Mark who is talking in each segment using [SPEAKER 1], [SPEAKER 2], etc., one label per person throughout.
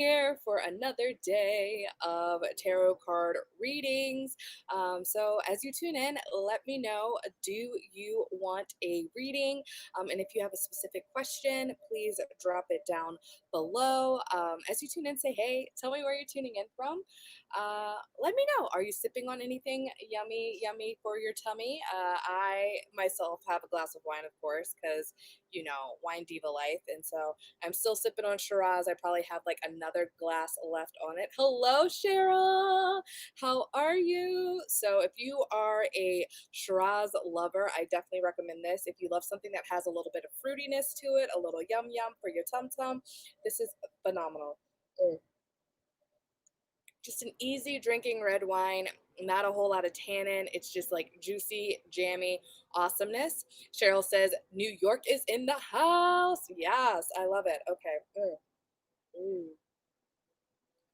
[SPEAKER 1] here for another day of tarot card readings. So, as you tune in, let me know, do you want a reading? And if you have a specific question, please drop it down below. As you tune in, say hey, tell me where you're tuning in from. Let me know. Are you sipping on anything yummy for your tummy? I myself have a glass of wine, of course, because wine diva life. And so I'm still sipping on Shiraz. I probably have like another glass left on it. Hello, Cheryl. How are you? So if you are a Shiraz lover, I definitely recommend this. If you love something that has a little bit of fruitiness to it, a little yum yum for your tum tum, this is phenomenal. Mm. Just an easy drinking red wine, not a whole lot of tannin. It's just like juicy, jammy awesomeness. Cheryl says, New York is in the house. Yes, I love it. Okay. Mm.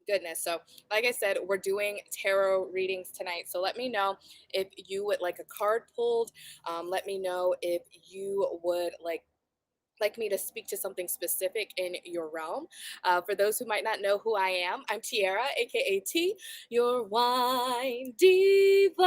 [SPEAKER 1] Goodness. So, like I said, we're doing tarot readings tonight. So, let me know if you would like a card pulled. Let me know if you would like me to speak to something specific in your realm. For those who might not know who I am, I'm Tiara, aka T, your wine diva.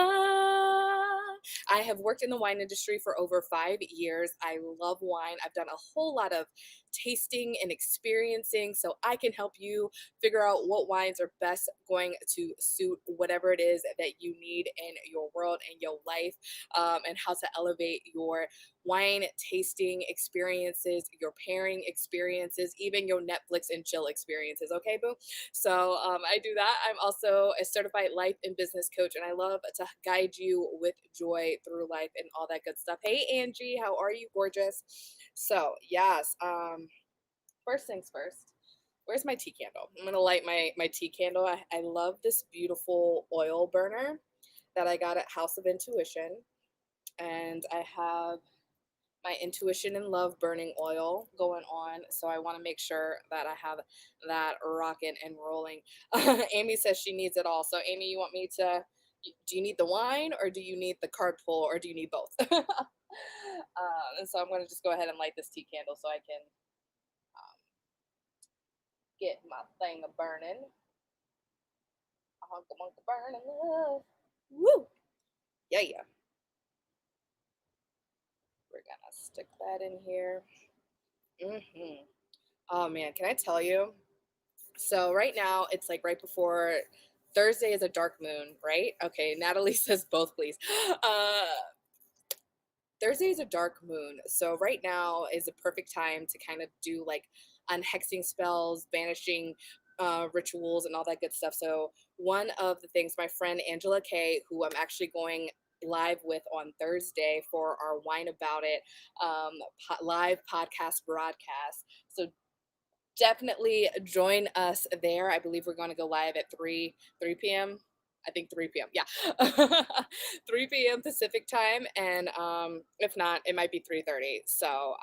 [SPEAKER 1] I have worked in the wine industry for over 5 years. I love wine. I've done a whole lot of tasting and experiencing, so I can help you figure out what wines are best going to suit whatever it is that you need in your world and your life, and how to elevate your wine tasting experiences, your pairing experiences, even your Netflix and chill experiences. Okay, boo? So I do that. I'm also a certified life and business coach, and I love to guide you with joy through life and all that good stuff. Hey, Angie, how are you? Gorgeous. So, yes, first things first. Where's my tea candle? I'm gonna light my tea candle. I love this beautiful oil burner that I got at House of Intuition, and I have my intuition and love burning oil going on. So I want to make sure that I have that rocking and rolling. Amy says she needs it all. So Amy, you want me to? Do you need the wine, or do you need the card pull, or do you need both? And so I'm going to just go ahead and light this tea candle so I can um, get my thing a burning. A hunk of burning love. Woo! Yeah, yeah. We're gonna stick that in here. Oh man, can I tell you? So right now it's like right before Thursday is a dark moon, right? Okay, Natalie says both, please. Uh, Thursday is a dark moon, so right now is a perfect time to kind of do like unhexing spells, banishing rituals, and all that good stuff. So one of the things my friend Angela Kay, who I'm actually going live with on Thursday for our Wine About It live podcast broadcast. So definitely join us there. I believe we're going to go live at 3 p.m. I think 3 p.m. Yeah. 3 p.m. Pacific time. And if not, it might be 3:30. So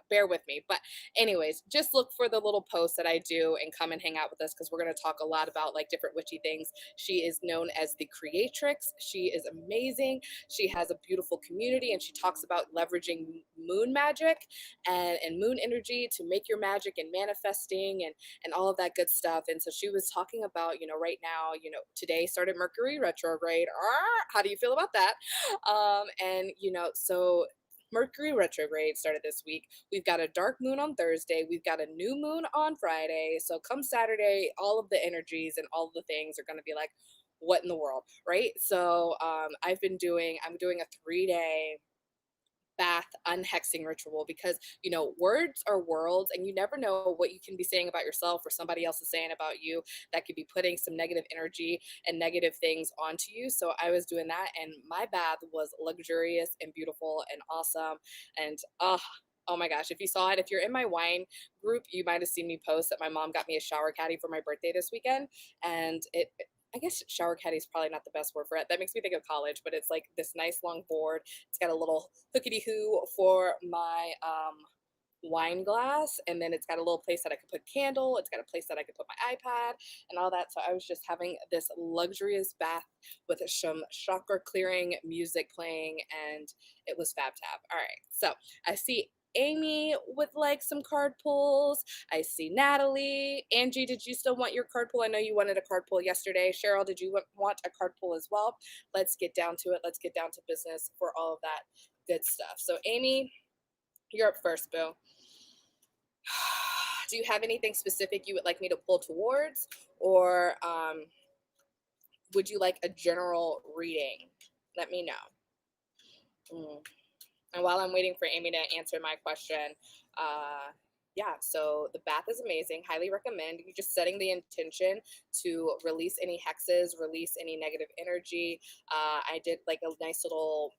[SPEAKER 1] bear with me. But anyways, just look for the little posts that I do and come and hang out with us, because we're going to talk a lot about like different witchy things. She is known as the Creatrix. She is amazing. She has a beautiful community, and she talks about leveraging moon magic and moon energy to make your magic and manifesting and all of that good stuff. And so she was talking about, right now, today started Mercury retrograde. How do you feel about that? And so Mercury retrograde started this week. We've got a dark moon on Thursday. We've got a new moon on Friday. So come Saturday, all of the energies and all of the things are going to be like, what in the world, right? So I'm doing a 3 day bath unhexing ritual, because words are worlds, and you never know what you can be saying about yourself or somebody else is saying about you that could be putting some negative energy and negative things onto you. So I was doing that, and my bath was luxurious and beautiful and awesome. And oh my gosh, if you saw it, if you're in my wine group, you might have seen me post that my mom got me a shower caddy for my birthday this weekend. And I guess shower caddy is probably not the best word for it. That makes me think of college, but it's like this nice long board. It's got a little hookity hoo for my wine glass, and then it's got a little place that I could put candle. It's got a place that I could put my iPad and all that. So I was just having this luxurious bath with some chakra clearing music playing, and it was fab tab. All right, so I see Amy would like some card pulls. I see Natalie. Angie, did you still want your card pull? I know you wanted a card pull yesterday. Cheryl, did you want a card pull as well? Let's get down to it. Let's get down to business for all of that good stuff. So, Amy, you're up first, Boo. Do you have anything specific you would like me to pull towards, or would you like a general reading? Let me know. Mm. And while I'm waiting for Amy to answer my question, yeah, so the bath is amazing. Highly recommend. You're just setting the intention to release any hexes, release any negative energy. I did like a nice little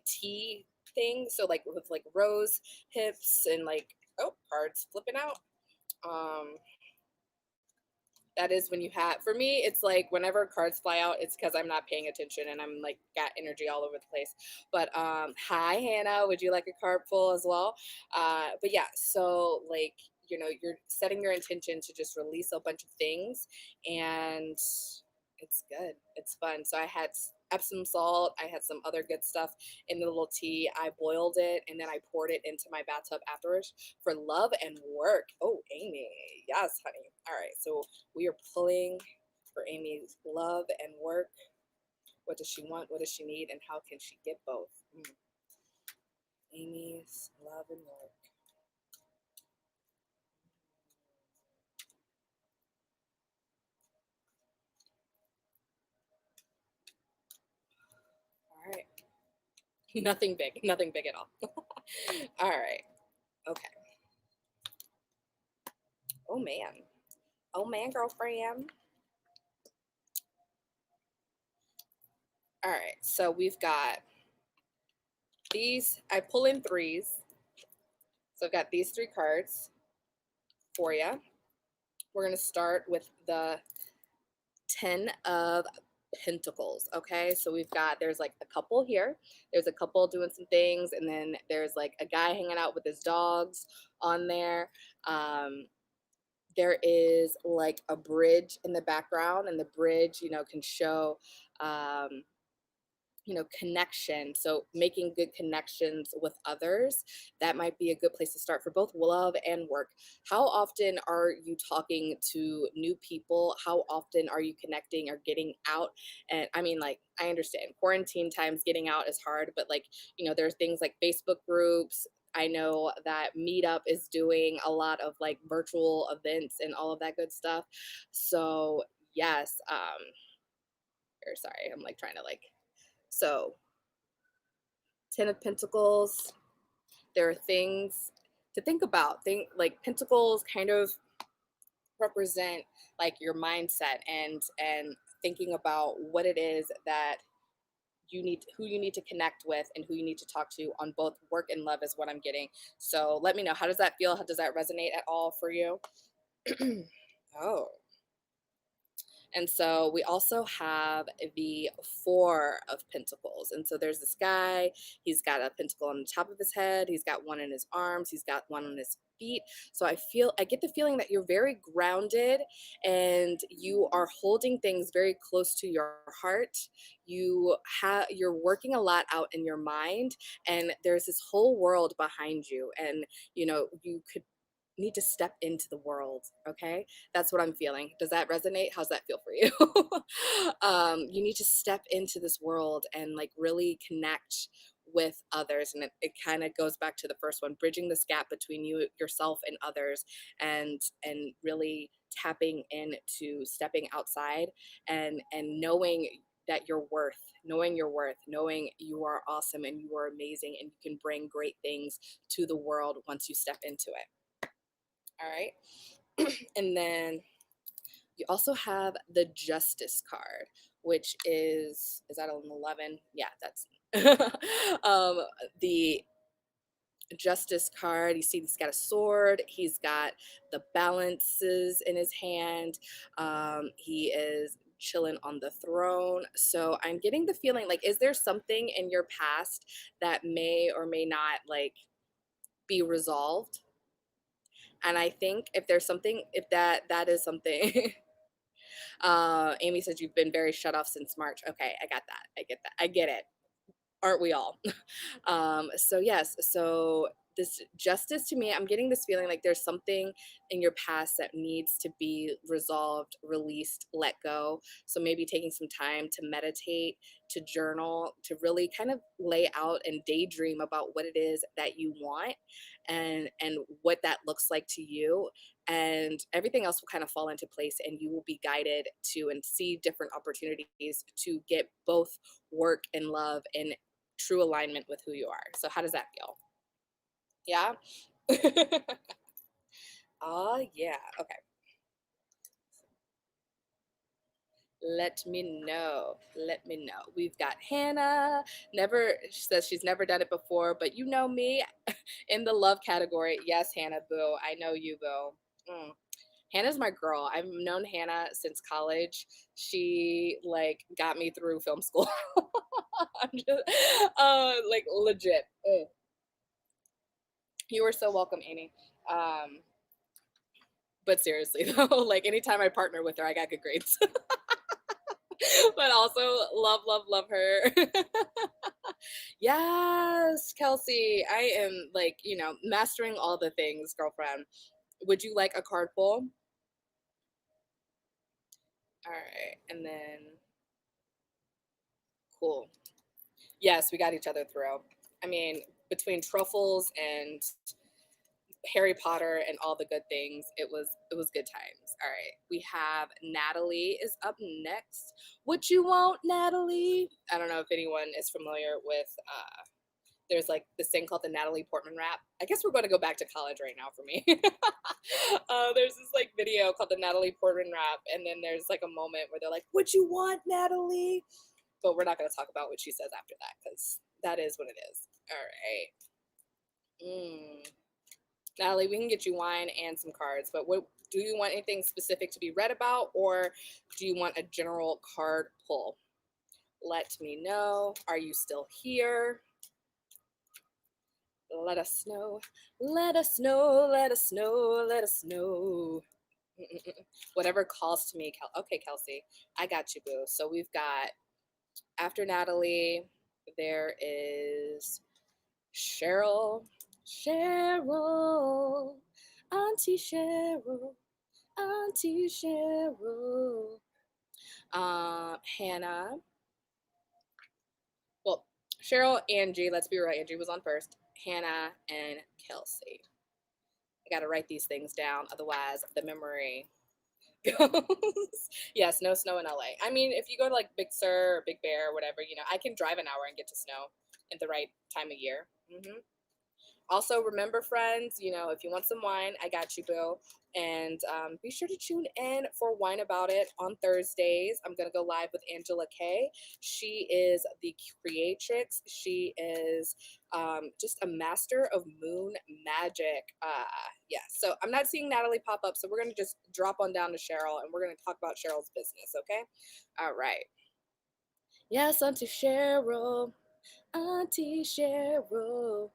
[SPEAKER 1] tea thing, so like with like rose hips and like, oh, cards flipping out. Um, that is when you have, for me it's like whenever cards fly out, it's because I'm not paying attention and I'm like got energy all over the place. But hi Hannah, would you like a card pull as well? But yeah, so like, you know, you're setting your intention to just release a bunch of things, and it's good, it's fun. So I had Epsom salt, I had some other good stuff in the little tea. I boiled it and then I poured it into my bathtub afterwards for love and work. Oh, Amy, yes honey. All right, so we are pulling for Amy's love and work. What does she want? What does she need? And how can she get both? Amy's love and work. All right. Nothing big. Nothing big at all. All right. Okay. Oh, man. Oh, man, girlfriend. All right. So we've got these. I pull in threes. So I've got these three cards for you. We're going to start with the 10 of Pentacles. Okay, so we've got, there's like a couple here, there's a couple doing some things, and then there's like a guy hanging out with his dogs on there. There is like a bridge in the background, and the bridge, you know, can show you know, connection. So making good connections with others, that might be a good place to start for both love and work. How often are you talking to new people? How often are you connecting or getting out? And I mean, like, I understand quarantine times getting out is hard, but like, you know, there's things like Facebook groups. I know that Meetup is doing a lot of like virtual events and all of that good stuff. So yes, or sorry, I'm like trying to like, so 10 of Pentacles, there are things to think about. Think like Pentacles kind of represent like your mindset, and thinking about what it is that you need, who you need to connect with and who you need to talk to on both work and love is what I'm getting. So let me know, how does that feel? How does that resonate at all for you? Oh, and so we also have the Four of Pentacles. And so there's this guy, he's got a pentacle on the top of his head, he's got one in his arms, he's got one on his feet. So I get the feeling that you're very grounded and you are holding things very close to your heart. You're working a lot out in your mind, and there's this whole world behind you, and you know, you could need to step into the world. Okay, that's what I'm feeling. Does that resonate? How's that feel for you? You need to step into this world and like really connect with others, and it kind of goes back to the first one, bridging this gap between you, yourself, and others, and really tapping into stepping outside, and knowing that you're worth, knowing your worth, knowing you are awesome and you are amazing and you can bring great things to the world once you step into it. All right. And then you also have the Justice card, which is that an 11? Yeah, that's um, the Justice card. You see, he's got a sword, he's got the balances in his hand, he is chilling on the throne. So I'm getting the feeling like, is there something in your past that may or may not like be resolved? And I think if there's something, if that is something, Amy says you've been very shut off since March. Okay, I got that. I get that. I get it. Aren't we all? So yes, so this justice to me, I'm getting this feeling like there's something in your past that needs to be resolved, released, let go. So maybe taking some time to meditate, to journal, to really kind of lay out and daydream about what it is that you want and what that looks like to you, and everything else will kind of fall into place, and you will be guided to and see different opportunities to get both work and love in true alignment with who you are. So how does that feel? Yeah. Oh yeah. Okay. Let me know. Let me know. We've got Hannah. Never, she says she's never done it before, but you know me in the love category. Yes, Hannah, boo. I know you, boo. Mm. Hannah's my girl. I've known Hannah since college. She like got me through film school. I'm just, like legit. Mm. You were so welcome, Amy. Um, but seriously though, like anytime I partner with her, I got good grades. But also love, love, love her. Yes, Kelsey. I am like, mastering all the things, girlfriend. Would you like a card pull? All right. And then, cool. Yes, we got each other through. I mean, between truffles and Harry Potter and all the good things, it was good times. All right. We have Natalie is up next. What you want, Natalie? I don't know if anyone is familiar with there's like this thing called the Natalie Portman rap. I guess we're going to go back to college right now for me. There's this like video called the Natalie Portman rap, and then there's like a moment where they're like, "What you want, Natalie?" But we're not going to talk about what she says after that because that is what it is. All right. Natalie, we can get you wine and some cards, but what do you want anything specific to be read about, or do you want a general card pull? Let me know. Are you still here? Let us know. Let us know. Let us know. Let us know. Whatever calls to me. Okay, Kelsey, I got you, boo. So we've got after Natalie, there is Cheryl. Cheryl. Auntie Cheryl. Auntie Cheryl. Hannah. Well, Cheryl, Angie. Let's be right. Angie was on first. Hannah and Kelsey. I got to write these things down, otherwise the memory goes. Yes, no snow in LA. I mean, if you go to like Big Sur or Big Bear or whatever, I can drive an hour and get to snow in the right time of year. Also, remember, friends, if you want some wine, I got you, Bill. And be sure to tune in for Wine About It on Thursdays. I'm going to go live with Angela Kay. She is the creatrix. She is just a master of moon magic. Yeah, so I'm not seeing Natalie pop up, so we're going to just drop on down to Cheryl, and we're going to talk about Cheryl's business, okay? All right. Yes, Auntie Cheryl. Auntie Cheryl.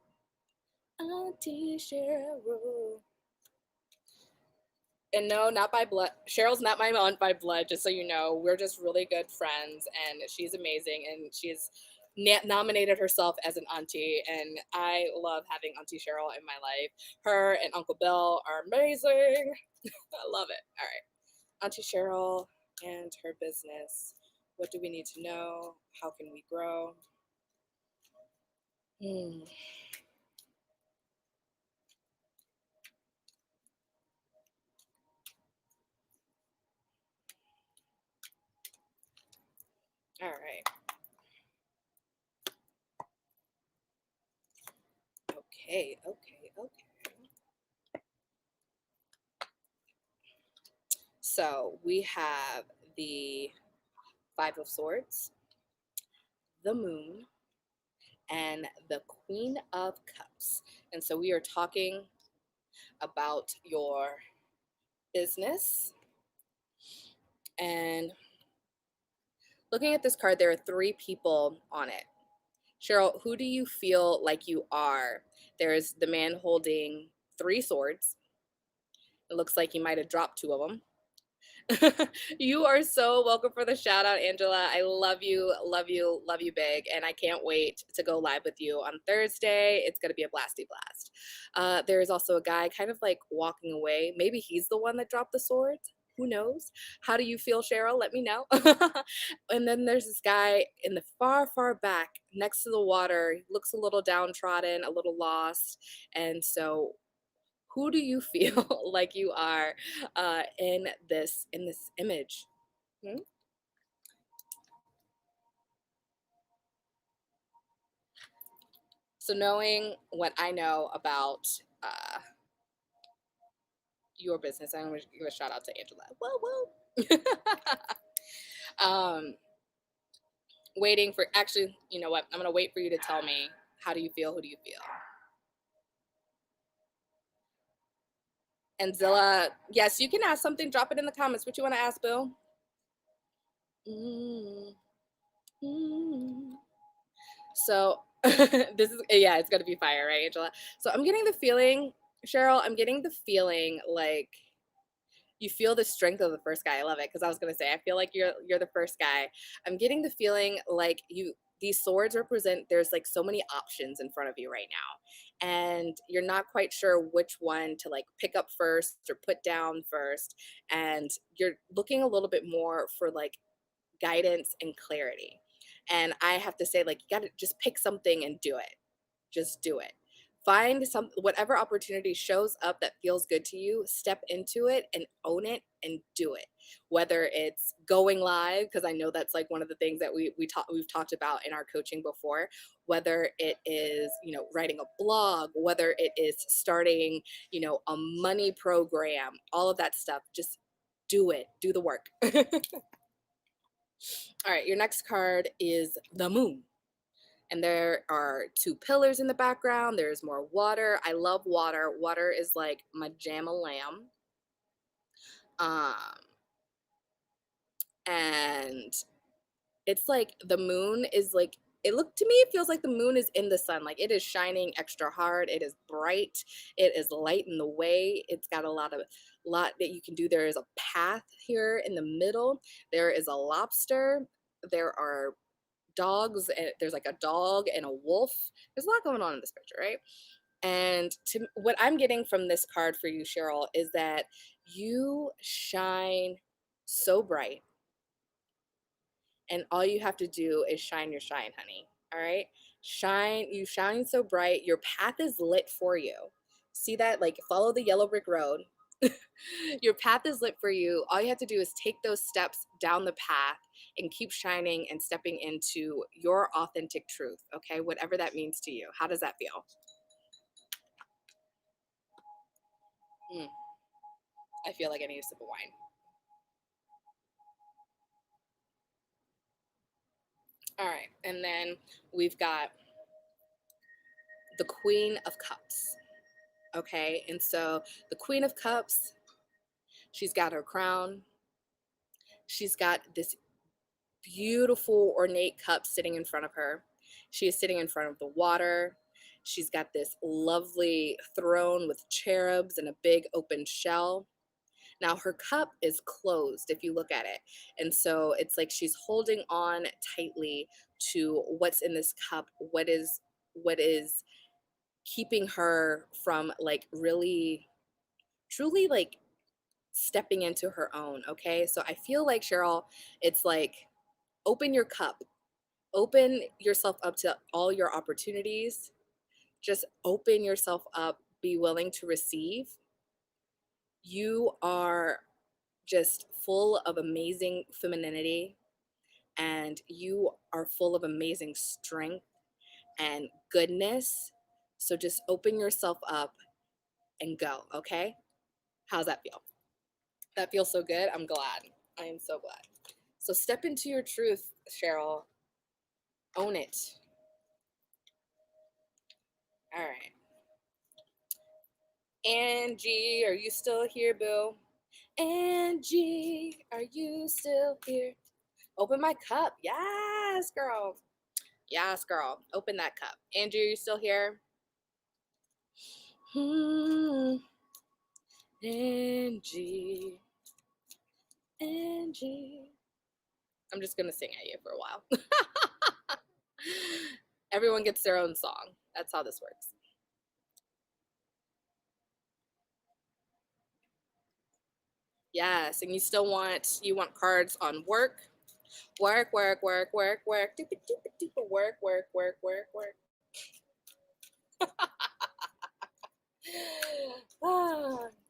[SPEAKER 1] Auntie Cheryl. And no, not by blood. Cheryl's not my aunt by blood, just so you know. We're just really good friends, and she's amazing, and she's nominated herself as an auntie, and I love having Auntie Cheryl in my life. Her and Uncle Bill are amazing. I love it. All right. Auntie Cheryl and her business. What do we need to know? How can we grow? All right. Okay, okay, okay. So we have the Five of Swords, the Moon, and the Queen of Cups. And so we are talking about your business. And looking at this card, there are three people on it. Cheryl, who do you feel like you are? There's the man holding three swords. It looks like he might have dropped two of them. You are so welcome for the shout out, Angela. I love you, love you, love you big. And I can't wait to go live with you on Thursday. It's going to be a blasty blast. There is also a guy kind of like walking away. Maybe he's the one that dropped the swords. Who knows? How do you feel, Cheryl? Let me know. And then there's this guy in the far, far back next to the water. He looks a little downtrodden, a little lost. And so who do you feel like you are in this image? Hmm? So knowing what I know about your business, I'm going to give a shout out to Angela. Whoa, whoa. Waiting for, actually, you know what? I'm going to wait for you to tell me, how do you feel? Who do you feel? And Zilla, yes, you can ask something. Drop it in the comments. What you want to ask, Bill? Mm, mm. So this is, yeah, it's gonna be fire, right, Angela? So I'm getting the feeling, Cheryl, I'm getting the feeling like you feel the strength of the first guy. I love it because I was gonna say I feel like you're the first guy. I'm getting the feeling like you, these swords represent, there's like so many options in front of you right now, and you're not quite sure which one to like pick up first or put down first, and you're looking a little bit more for like guidance and clarity. And I have to say, like, you got to just pick something and do it. Just do it. Find some, whatever opportunity shows up that feels good to you, step into it and own it and do it. Whether it's going live, because I know that's like one of the things that we've talked about in our coaching before. Whether it is, you know, writing a blog, whether it is starting, you know, a money program, all of that stuff. Just do it. Do the work. All right, your next card is the moon. And there are two pillars in the background. There's more water. I love water. Water is like my jam a lamb. Um, and it's like the moon is like, it looked to me, it feels like the moon is in the sun. Like it is shining extra hard. It is bright. It is light in the way. It's got a lot that you can do. There is a path here in the middle. There is a lobster. There are dogs, and there's like a dog and a wolf. There's a lot going on in this picture, right? And to what I'm getting from this card for you, Cheryl, is that you shine so bright, and all you have to do is shine your shine, honey. All right, shine. You shine so bright. Your path is lit for you. See that? Like follow the yellow brick road. Your path is lit for you. All you have to do is take those steps down the path and keep shining and stepping into your authentic truth. Okay, whatever that means to you. How does that feel? Mm, I feel like I need a sip of wine. All right, and then we've got the Queen of Cups. Okay, and so the Queen of Cups, she's got her crown. She's got this beautiful ornate cup sitting in front of her. She is sitting in front of the water. She's got this lovely throne with cherubs and a big open shell. Now her cup is closed if you look at it. And so it's like she's holding on tightly to what's in this cup, what is keeping her from like really truly like stepping into her own, okay? So I feel like Cheryl, it's like open your cup. Open yourself up to all your opportunities. Just open yourself up, be willing to receive. You are just full of amazing femininity, and you are full of amazing strength and goodness. So just open yourself up and go, okay? How's that feel? That feels so good. I'm glad. I am so glad. So step into your truth, Cheryl. Own it. All right. Angie, are you still here, Boo? Angie, are you still here? Open my cup. Yes, girl. Yes, girl. Open that cup. Angie, are you still here? Angie. Angie. I'm just gonna sing at you for a while. Everyone gets their own song. That's how this works. Yes, and you want cards on work, work, work, work, work, work, doop doop doop, work, work, work, work, work.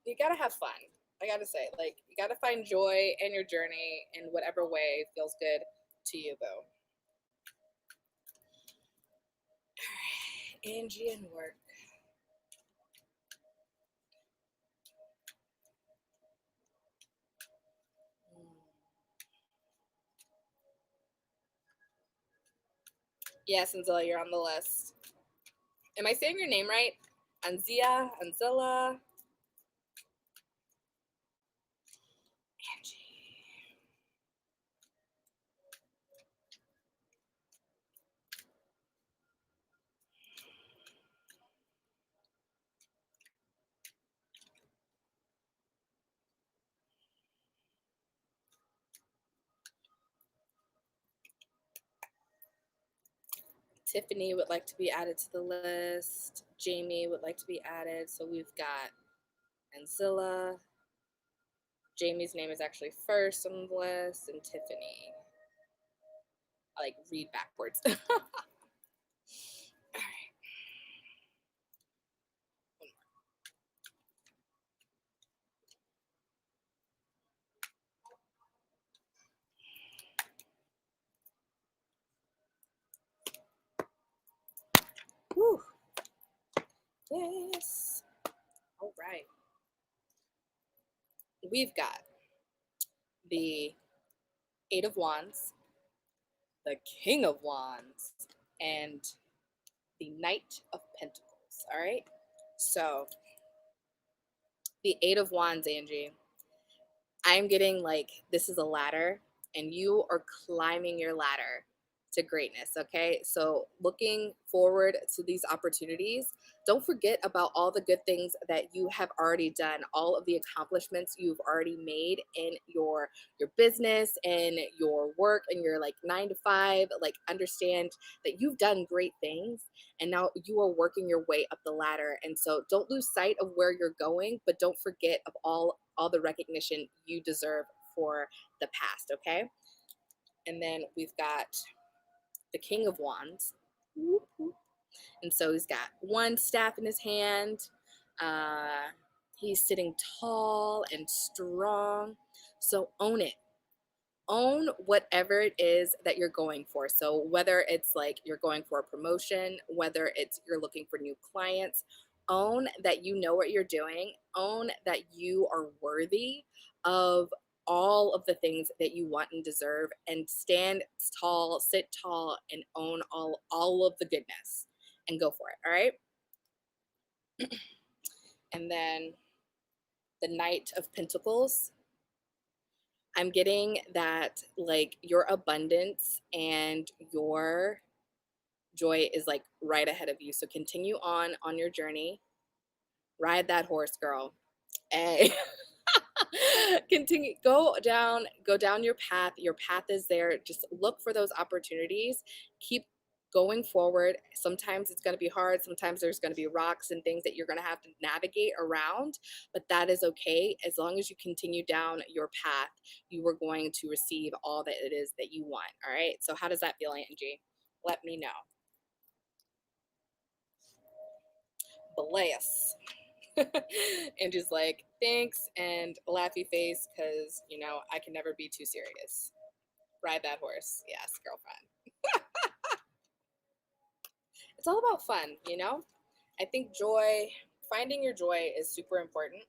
[SPEAKER 1] You gotta have fun. I gotta say, like, you gotta find joy in your journey in whatever way feels good to you, boo. Angie and work. Yes, Anzilla, you're on the list. Am I saying your name right? Anzilla. Angie. Tiffany would like to be added to the list. Jamie would like to be added. So we've got Anzilla. Jamie's name is actually first on the list, and Tiffany. I like read backwards. All right. Whew. Yes. All right. We've got the Eight of Wands, the King of Wands, and the Knight of Pentacles. All right. So the Eight of Wands, Angie, I'm getting like this is a ladder and you are climbing your ladder to greatness. Okay. So looking forward to these opportunities, don't forget about all the good things that you have already done, all of the accomplishments you've already made in your business and your work and your like 9 to 5. Like understand that you've done great things and now you are working your way up the ladder. And so don't lose sight of where you're going, but don't forget of all the recognition you deserve for the past. Okay. And then we've got the King of Wands. And so he's got one staff in his hand. He's sitting tall and strong. So own it. Own whatever it is that you're going for. So whether it's like you're going for a promotion, whether it's you're looking for new clients, own that you know what you're doing. Own that you are worthy of all of the things that you want and deserve, and stand tall, sit tall, and own all of the goodness and go for it. All right. And then the Knight of Pentacles, I'm getting that like your abundance and your joy is like right ahead of you. So continue on your journey. Ride that horse, girl. Hey. Continue, go down your path. Your path is there. Just look for those opportunities. Keep going forward. Sometimes it's going to be hard. Sometimes there's going to be rocks and things that you're going to have to navigate around, but that is okay. As long as you continue down your path, you are going to receive all that it is that you want. All right. So how does that feel, Angie? Let me know. Bless. And just like thanks and laughy face because I can never be too serious. Ride that horse. Yes, girlfriend. It's all about fun. I think finding your joy is super important.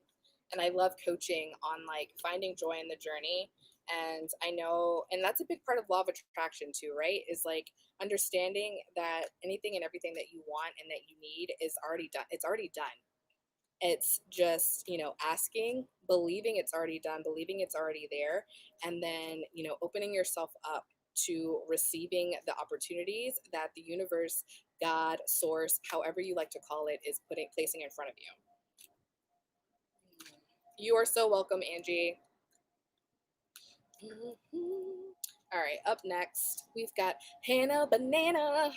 [SPEAKER 1] And I love coaching on like finding joy in the journey. And I know, and that's a big part of law of attraction too, right? Is like understanding that anything and everything that you want and that you need is already done. It's already done. It's just, asking, believing it's already done, believing it's already there, and then, opening yourself up to receiving the opportunities that the universe, God, source, however you like to call it, is placing in front of you. You are so welcome, Angie. Mhm. All right, up next, we've got Hannah Banana.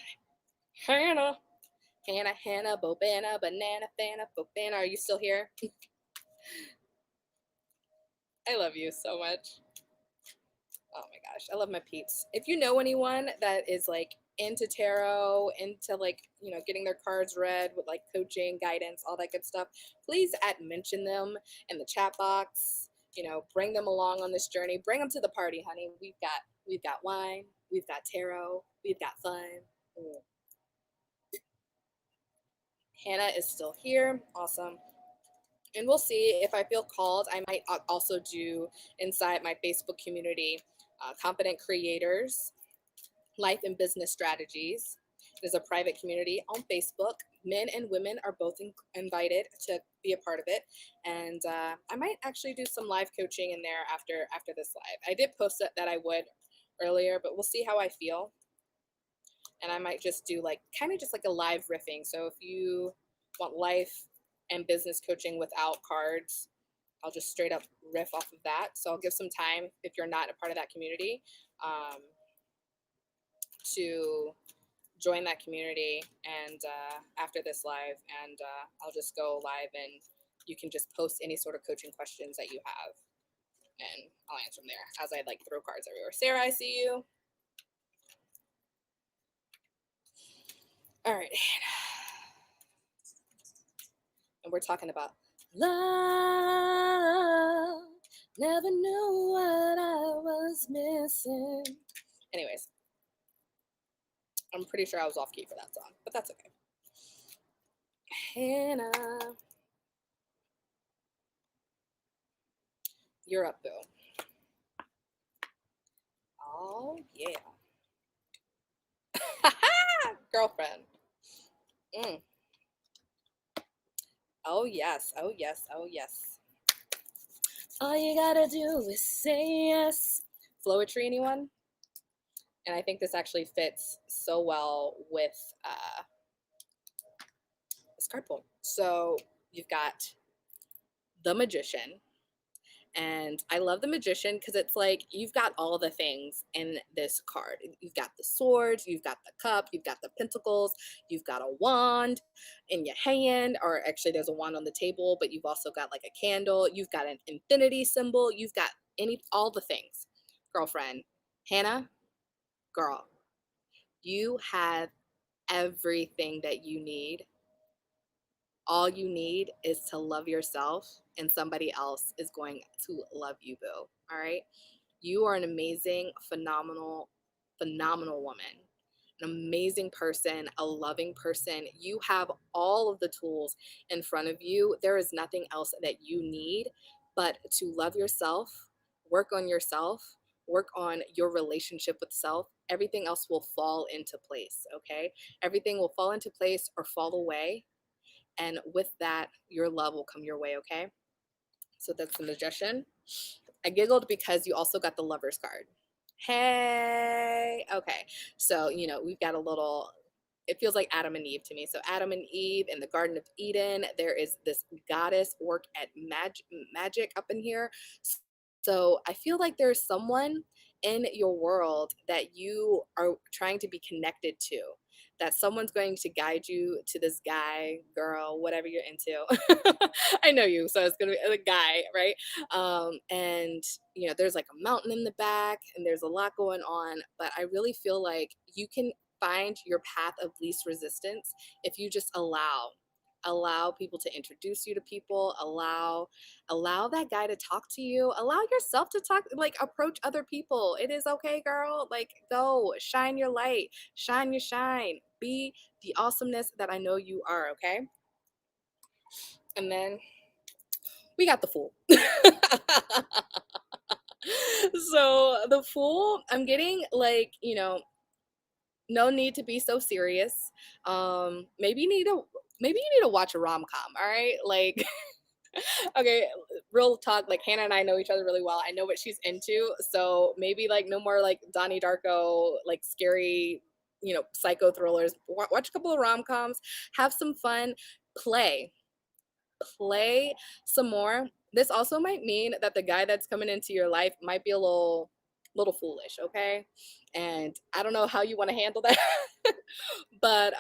[SPEAKER 1] Hannah. Hannah, Bobana, Banana, Fana, Bobana. Are you still here? I love you so much. Oh my gosh, I love my peeps. If you know anyone that is like into tarot, into like, getting their cards read with like coaching, guidance, all that good stuff, please mention them in the chat box. Bring them along on this journey. Bring them to the party, honey. We've got wine, we've got tarot, we've got fun. Mm. Hannah is still here. Awesome. And we'll see if I feel called. I might also do inside my Facebook community, Competent Creators, Life and Business Strategies. It is a private community on Facebook. Men and women are both invited to be a part of it, and I might actually do some live coaching in there after this live. I did post that I would earlier, but we'll see how I feel, and I might just do like kind of just like a live riffing. So if you want life and business coaching without cards, I'll just straight up riff off of that. So I'll give some time if you're not a part of that community, um, to join that community, and after this live, and I'll just go live, and you can just post any sort of coaching questions that you have, and I'll answer them there as I like throw cards everywhere. Sarah, I see you. All right. And we're talking about love. Never knew what I was missing. Anyways, I'm pretty sure I was off key for that song, but that's okay. Hannah, you're up, boo. Oh, yeah. Girlfriend. Mm. Oh, yes. Oh, yes. Oh, yes. All you gotta do is say yes. Flowetry, anyone? And I think this actually fits so well with this card pull. So you've got the Magician. And I love the Magician because it's like you've got all the things in this card. You've got the swords, you've got the cup, you've got the pentacles, you've got a wand in your hand, or actually there's a wand on the table, but you've also got like a candle, you've got an infinity symbol, you've got all the things. Girlfriend, Hannah, girl, you have everything that you need. All you need is to love yourself, and somebody else is going to love you, boo. All right. You are an amazing, phenomenal woman, an amazing person, a loving person. You have all of the tools in front of you. There is nothing else that you need but to love yourself, work on yourself, work on your relationship with self. Everything else will fall into place, okay? Everything will fall into place or fall away. And with that, your love will come your way, okay? So that's the Magician. I giggled because you also got the Lover's card. Hey, okay. So, we've got a little, it feels like Adam and Eve to me. So, Adam and Eve in the Garden of Eden, there is this goddess work at magic up in here. So, I feel like there's someone in your world that you are trying to be connected to, that someone's going to guide you to this guy, girl, whatever you're into. I know you, so it's going to be a guy, right? And there's like a mountain in the back, and there's a lot going on, but I really feel like you can find your path of least resistance if you just allow people to introduce you to people, allow that guy to talk to you, allow yourself to talk, like approach other people. It is okay, girl. Like, go shine your light, shine your shine, be the awesomeness that I know you are. Okay. And then we got the Fool. So the Fool, I'm getting like, no need to be so serious. Maybe you need to watch a rom-com, all right? Like, okay, real talk, like Hannah and I know each other really well. I know what she's into. So maybe like no more like Donnie Darko, like scary, psycho thrillers. Watch a couple of rom-coms, have some fun, play play some more. This also might mean that the guy that's coming into your life might be a little little foolish, okay? And I don't know how you want to handle that. But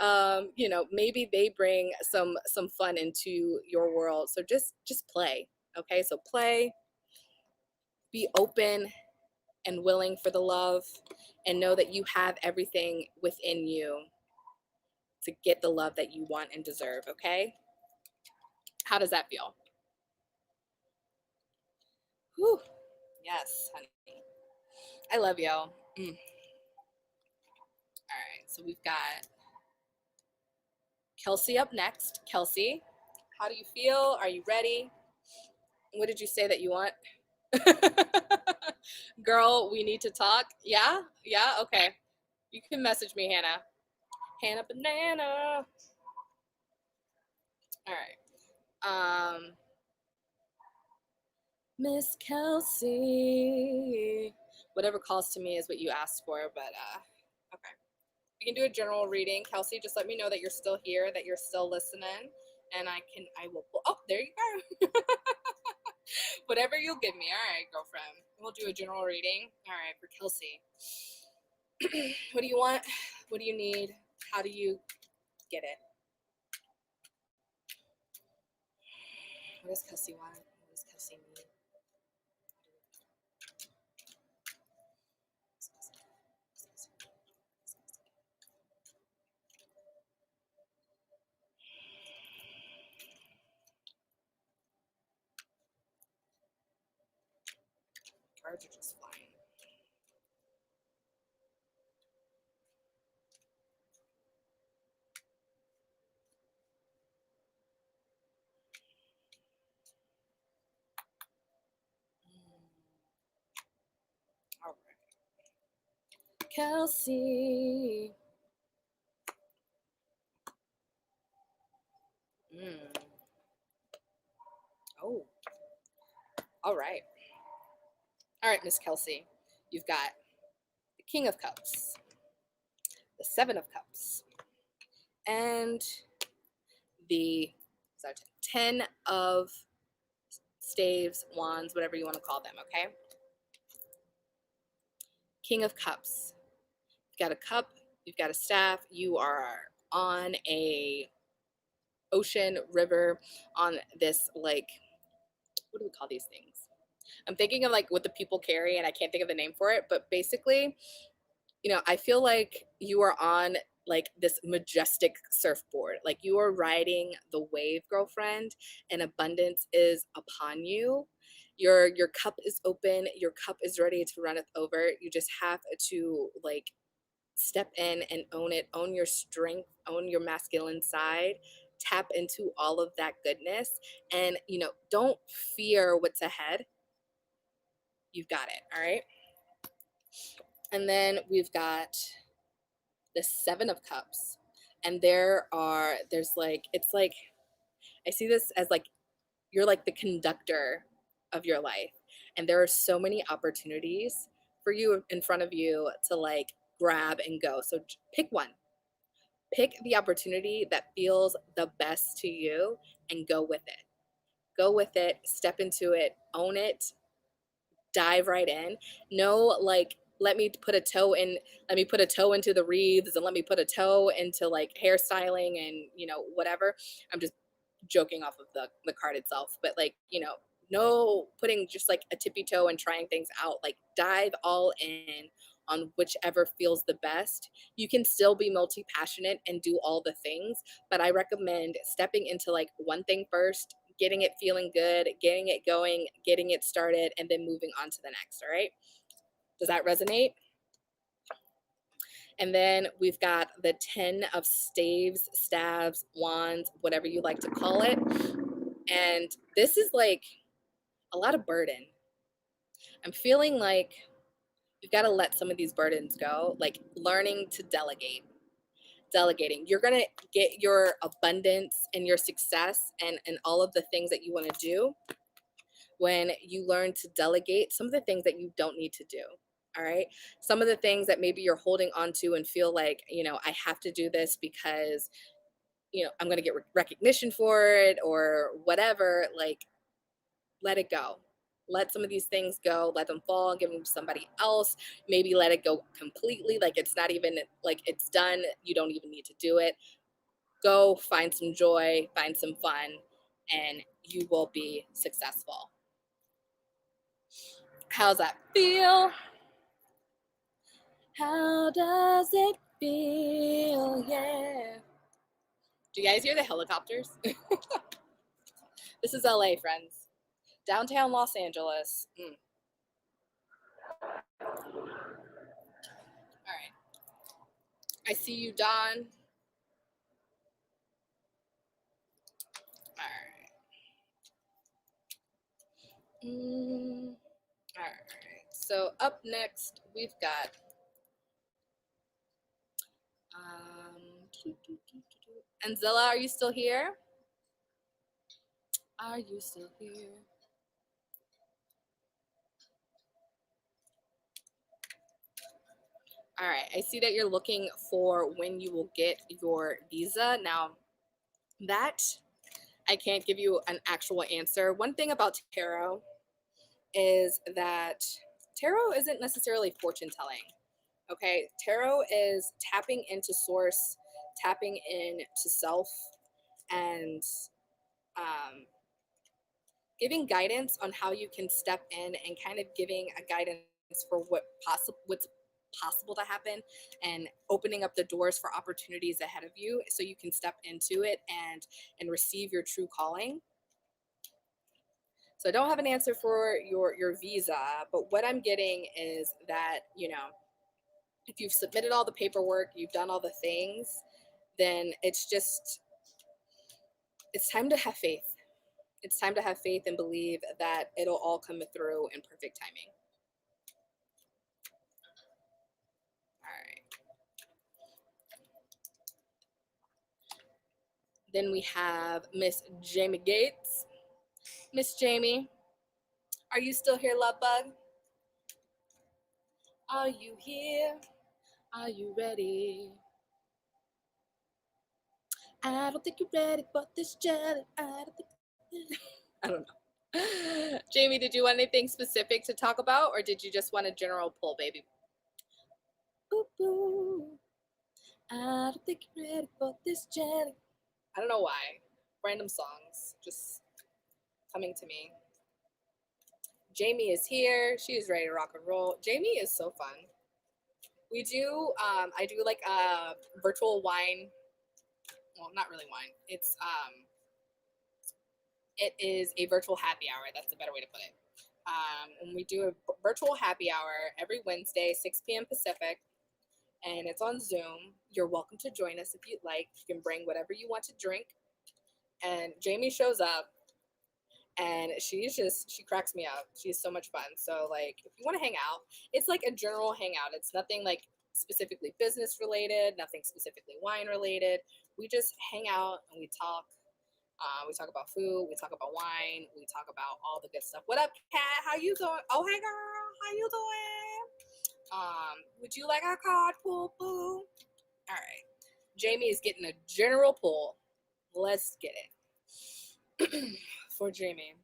[SPEAKER 1] you know, maybe they bring some fun into your world. So just play. Okay? So play, be open and willing for the love, and know that you have everything within you to get the love that you want and deserve, okay? How does that feel? Whew. Yes, honey. I love y'all. All right, so we've got Kelsey up next. Kelsey, how do you feel? Are you ready? What did you say that you want? Girl, we need to talk. Yeah? Yeah? Okay. You can message me, Hannah. Hannah Banana. All right. Miss Kelsey. Whatever calls to me is what you asked for, but okay. You can do a general reading. Kelsey, just let me know that you're still here, that you're still listening, and I will pull. Oh, there you go. Whatever you'll give me. All right, girlfriend. We'll do a general reading. All right, for Kelsey. What do you want? What do you need? How do you get it? What does Kelsey want? What does Kelsey need? Cards are just flying. All right. Kelsey. Oh, all right. All right, Miss Kelsey. You've got the King of Cups, the Seven of Cups, and the sorry, Ten of Staves, Wands, whatever you want to call them, okay? King of Cups. You've got a cup, you've got a staff, you are on a ocean, river, on this, like, what do we call these things? I'm thinking of like what the people carry and I can't think of the name for it, but basically, you know, I feel like you are on like this majestic surfboard. Like you are riding the wave, girlfriend, and abundance is upon you. Your cup is open, your cup is ready to runneth over. You just have to like step in and own it, own your strength, own your masculine side, tap into all of that goodness, and you know, don't fear what's ahead. You've got it. All right. And then we've got the Seven of Cups. And there's like, it's like, I see this as like, you're like the conductor of your life. And there are so many opportunities for you in front of you to like grab and go. So pick one. Pick the opportunity that feels the best to you and go with it. Go with it, step into it, own it, dive right in. No, like, let me put a toe into the wreaths and let me put a toe into like hairstyling and, you know, whatever. I'm just joking off of the card itself, but like, you know, no putting just like a tippy toe and trying things out. Like, dive all in on whichever feels the best. You can still be multi passionate and do all the things, but I recommend stepping into like one thing first, getting it feeling good, getting it going, getting it started, and then moving on to the next. All right. Does that resonate? And then we've got the 10 of staves, staves, wands, whatever you like to call it. And this is like a lot of burden. I'm feeling like you've got to let some of these burdens go, like learning to delegate. Delegating. You're going to get your abundance and your success and all of the things that you want to do when you learn to delegate some of the things that you don't need to do. All right. Some of the things that maybe you're holding on to and feel like, you know, I have to do this because, you know, I'm going to get recognition for it or whatever, like, let it go. let some of these things go, let them fall, give them to somebody else, maybe let it go completely. Like it's not even like it's done. You don't even need to do it. Go find some joy, find some fun, and you will be successful. How's that feel? How does it feel? Yeah. Do you guys hear the helicopters? This is LA, friends. Downtown Los Angeles. All right. I see you, Don. All right. All right. So up next, we've got Anzilla. Are you still here? Are you still here? All right. I see that you're looking for when you will get your visa. Now, that I can't give you an actual answer. One thing about tarot is that tarot isn't necessarily fortune telling. Okay, tarot is tapping into source, tapping into self, and um, giving guidance on how you can step in and kind of giving a guidance for what's possible to happen, and opening up the doors for opportunities ahead of you so you can step into it and receive your true calling. So I don't have an answer for your visa, but what I'm getting is that, if you've submitted all the paperwork, you've done all the things, then it's time to have faith. It's time to have faith and believe that it'll all come through in perfect timing. All right. Then we have Miss Jamie Gates. Miss Jamie, are you still here, love bug? Are you here? Are you ready? I don't think you're ready for this jelly. I don't know. Jamie, did you want anything specific to talk about, or did you just want a general pull, baby? Ooh, ooh. I don't think you're ready for this jelly. I don't know why. Random songs just coming to me. Jamie is here. She is ready to rock and roll. Jamie is so fun. I do like a virtual wine. Well, not really wine. It is a virtual happy hour. That's a better way to put it. And we do a virtual happy hour every Wednesday, 6 p.m. Pacific, and it's on Zoom. You're welcome to join us if you'd like. You can bring whatever you want to drink. And Jamie shows up, and she cracks me up. She's so much fun. So, like, if you want to hang out, it's like a general hangout. It's nothing like specifically business related, nothing specifically wine related. We just hang out and we talk. We talk about food. We talk about wine. We talk about all the good stuff. What up, Kat? How you doing? Oh, hey, girl. How you doing? Would you like a card pull, boo? All right. Jamie is getting a general pull. Let's get it for Jamie.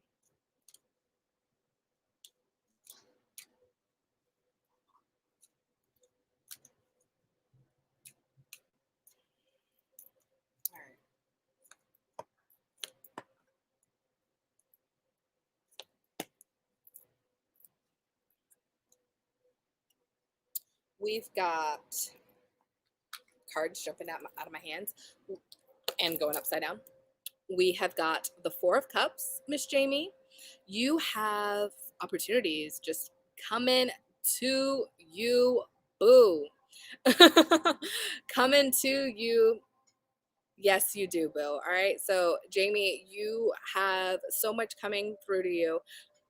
[SPEAKER 1] We've got cards jumping out of my hands and going upside down. We have got the Four of Cups, Miss Jamie. You have opportunities just coming to you, boo. Coming to you. Yes, you do, boo. All right. So, Jamie, you have so much coming through to you.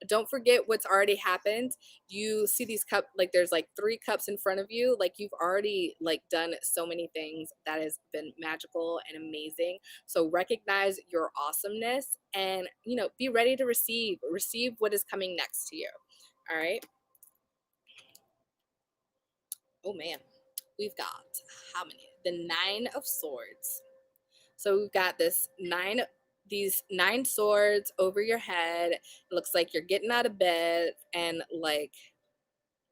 [SPEAKER 1] Don't forget what's already happened. You see these cup, like there's like 3 cups in front of you. Like you've already like done so many things that has been magical and amazing. So recognize your awesomeness and, be ready to receive what is coming next to you. All right. Oh man, we've got how many? The 9 of Swords. So we've got this 9 these 9 swords over your head. It looks like you're getting out of bed and like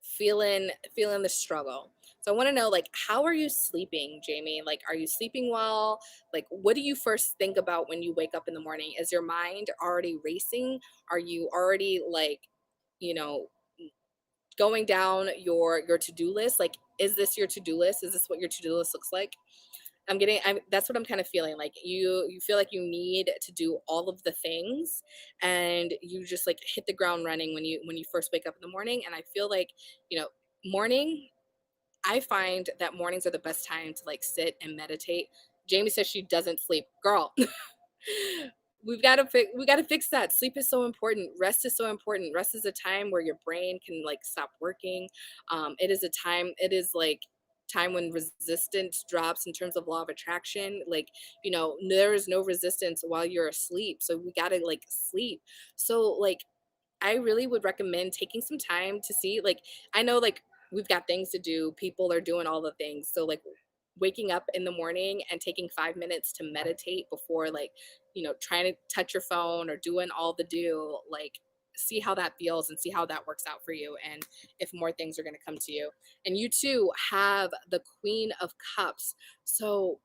[SPEAKER 1] feeling the struggle. So I want to know, like, how are you sleeping, Jamie? Like, are you sleeping well? Like, what do you first think about when you wake up in the morning? Is your mind already racing? Are you already like, you know, going down your to-do list? Like, is this your to-do list? Is this what your to-do list looks like? I'm that's what I'm kind of feeling like. You feel like you need to do all of the things, and you just like hit the ground running when you first wake up in the morning. And I feel like, you know, morning I find that mornings are the best time to like sit and meditate. Jamie says she doesn't sleep. Girl, we got to fix that. Sleep is so important. Rest is so important. Rest is a time where your brain can like stop working. It is a time, it is like time when resistance drops in terms of law of attraction. Like, you know, there is no resistance while you're asleep. So we got to like sleep. So like I really would recommend taking some time to see, like, I know, like, we've got things to do, people are doing all the things. So, like, waking up in the morning and taking 5 minutes to meditate before, like, you know, trying to touch your phone or doing all the do, like, see how that feels and see how that works out for you and if more things are going to come to you. And you too have the Queen of Cups. So,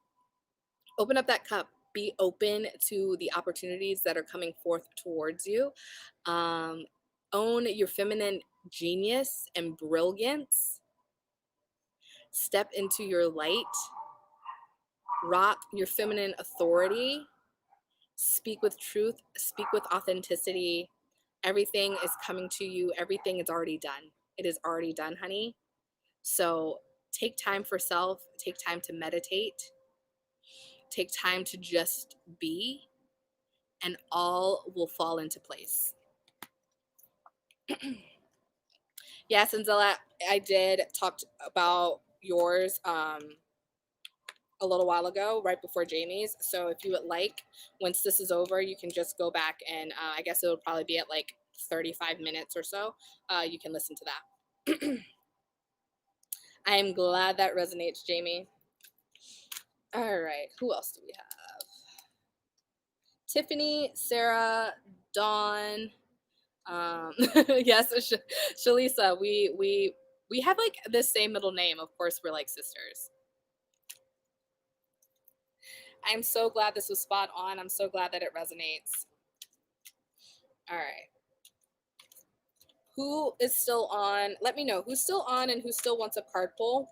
[SPEAKER 1] open up that cup, be open to the opportunities that are coming forth towards you. um, Own your feminine genius and brilliance. Step into your light. Rock your feminine authority. Speak with truth. Speak with authenticity. Everything is coming to you. Everything is already done. It is already done, honey. So take time for self. Take time to meditate. Take time to just be, and all will fall into place. Yes, and Zilla, I did talk about yours a little while ago, right before Jamie's. So if you would like, once this is over, you can just go back and I guess it'll probably be at like 35 minutes or so. You can listen to that. I am glad that resonates, Jamie. All right, who else do we have? Tiffany, Sarah, Dawn. Yes, Shalisa. We have like the same middle name. Of course, we're like sisters. I'm so glad this was spot on. I'm so glad that it resonates. All right. Who is still on? Let me know who's still on and who still wants a card pull,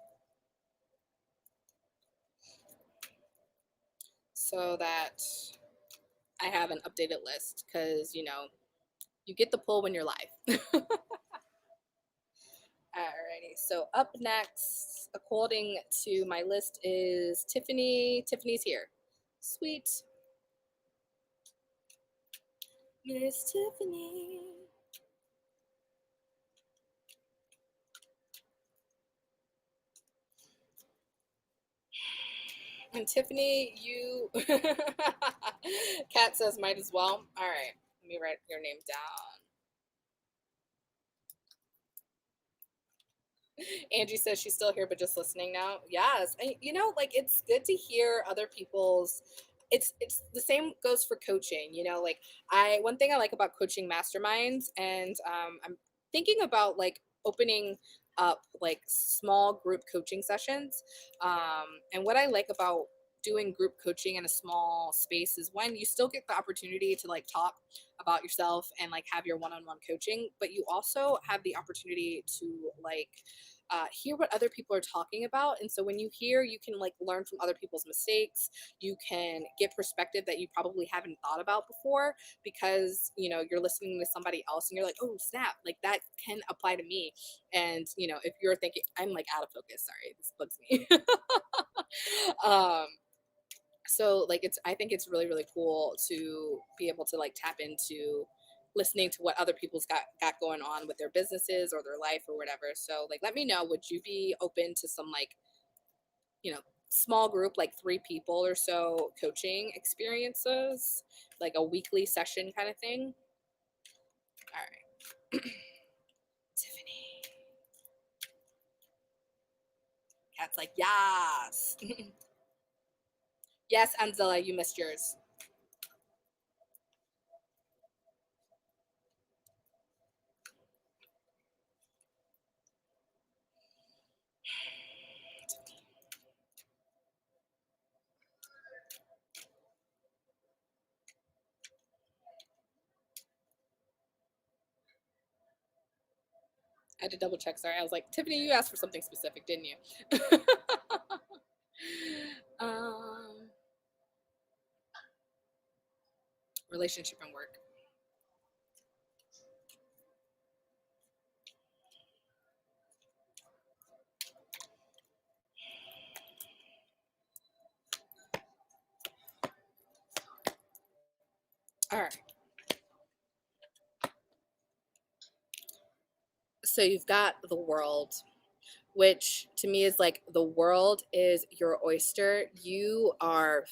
[SPEAKER 1] so that I have an updated list, because, you know, you get the pull when you're live. Alrighty, so up next, according to my list, is Tiffany. Tiffany's here. Sweet. Miss Tiffany. And Tiffany, you... Kat says might as well. All right, let me write your name down. Angie says she's still here, but just listening now. Yes, you know, like, it's good to hear other people's. It's the same goes for coaching. You know, like, I one thing I like about coaching masterminds, and I'm thinking about like opening up like small group coaching sessions. And what I like about doing group coaching in a small space is when you still get the opportunity to like talk about yourself and like have your one-on-one coaching, but you also have the opportunity to like hear what other people are talking about. And so when you hear, you can like learn from other people's mistakes. You can get perspective that you probably haven't thought about before, because, you know, you're listening to somebody else and you're like, oh snap, like that can apply to me. And, you know, if you're thinking, I'm like out of focus, sorry, this bugs me. um so like, it's, I think it's really really cool to be able to like tap into listening to what other people's got going on with their businesses or their life or whatever. So like, let me know, would you be open to some like, you know, small group, like 3 people or so coaching experiences, like a weekly session kind of thing? All right. Tiffany. Cat's like, yes. Yes, Anzilla, you missed yours. I had to double check. Sorry. I was like, Tiffany, you asked for something specific, didn't you? um, Relationship and work. All right. So you've got the world, which to me is like the world is your oyster. You are